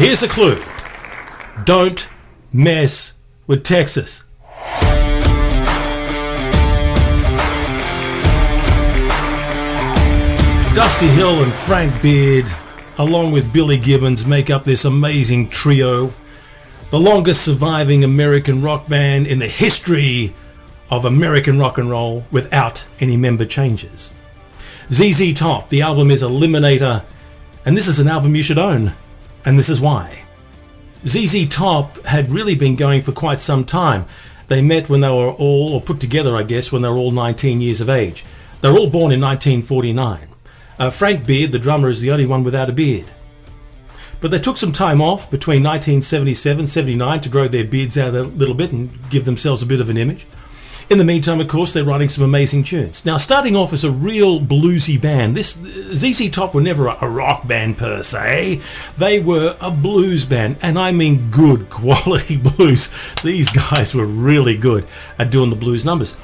Here's a clue. Don't mess with Texas. Dusty Hill and Frank Beard, along with Billy Gibbons, make up this amazing trio, the longest surviving American rock band in the history of American rock and roll without any member changes. ZZ Top, the album is Eliminator, and this is an album you should own, and this is why. ZZ Top had really been going for quite some time. They met when they were all, or put together I guess, when they were all 19 years of age. They were all born in 1949. Frank Beard, the drummer, is the only one without a beard. But they took some time off between 1977-79 to grow their beards out a little bit and give themselves a bit of an image. In the meantime, of course, they're writing some amazing tunes. Now, starting off as a real bluesy band, this ZZ Top were never a rock band per se. They were a blues band, and I mean good quality blues. These guys were really good at doing the blues numbers.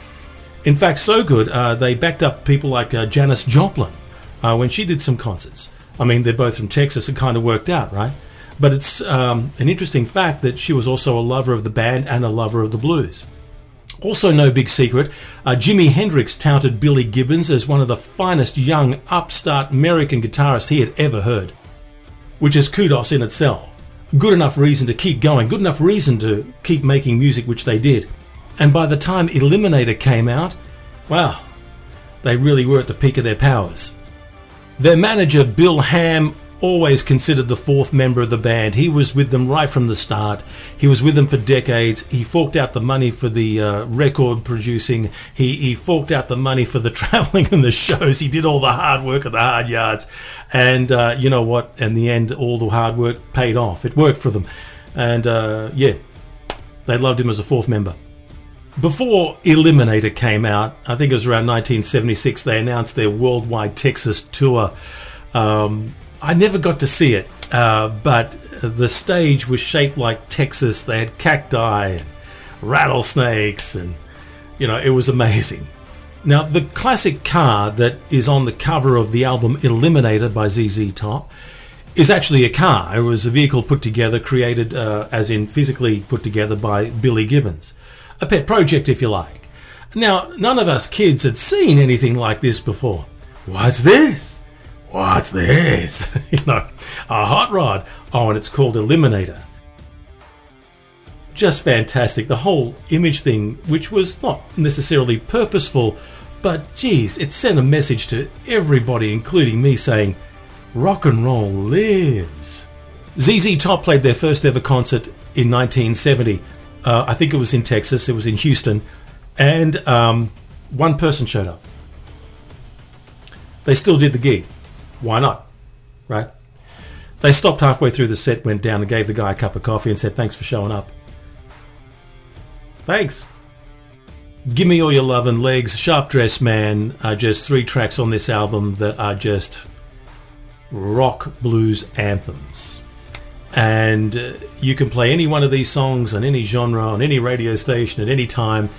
In fact, so good, they backed up people like Janis Joplin when she did some concerts. I mean, they're both from Texas. It kind of worked out, right? But it's an interesting fact that she was also a lover of the band and a lover of the blues. Also, no big secret, Jimi Hendrix touted Billy Gibbons as one of the finest young upstart American guitarists he had ever heard, which is kudos in itself. Good enough reason to keep going, good enough reason to keep making music, which they did. And by the time Eliminator came out, wow, they really were at the peak of their powers. Their manager, Bill Ham, always considered the fourth member of the band. He was with them right from the start. He was with them for decades. He forked out the money for the record producing. He forked out the money for the traveling and the shows. He did all the hard work at the hard yards. And you know what? In the end, all the hard work paid off. It worked for them. And yeah, they loved him as a fourth member. Before Eliminator came out, I think it was around 1976, they announced their worldwide Texas tour. I never got to see it, but the stage was shaped like Texas. They had cacti and rattlesnakes, and you know, it was amazing. Now, the classic car that is on the cover of the album Eliminator by ZZ Top is actually a car. It was a vehicle put together, created as in physically put together by Billy Gibbons. A pet project, if you like. Now, none of us kids had seen anything like this before. What's this? What's this? You know, a hot rod. Oh, and it's called Eliminator. Just fantastic. The whole image thing, which was not necessarily purposeful, but geez, it sent a message to everybody, including me, saying, rock and roll lives. ZZ Top played their first ever concert in 1970. I think it was in Texas. It was in Houston. And one person showed up. They still did the gig. Why not? Right? They stopped halfway through the set, went down and gave the guy a cup of coffee and said, thanks for showing up. Thanks. Give Me All Your Love and Legs, Sharp Dressed Man are just 3 tracks on this album that are just rock blues anthems. And you can play any one of these songs on any genre, on any radio station at any time,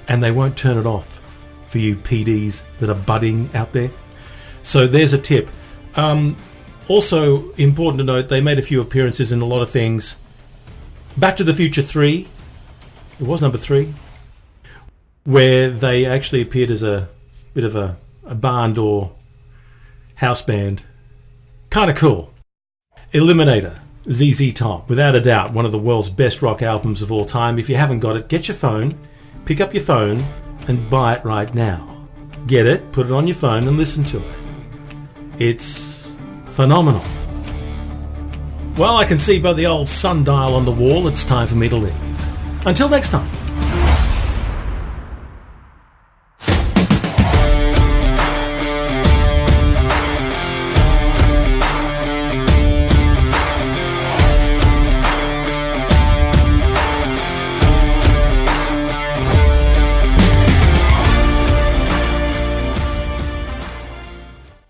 and they won't turn it off for you PDs that are budding out there. So there's a tip. Also important to note, they made a few appearances in a lot of things. Back to the Future 3, it was number 3, where they actually appeared as a bit of a barn door house band. Kind of cool. Eliminator, ZZ Top, without a doubt one of the world's best rock albums of all time. If you haven't got it, get your phone, pick up your phone and buy it right now. Get it, put it on your phone and listen to it. It's phenomenal. Well, I can see by the old sundial on the wall it's time for me to leave. Until next time.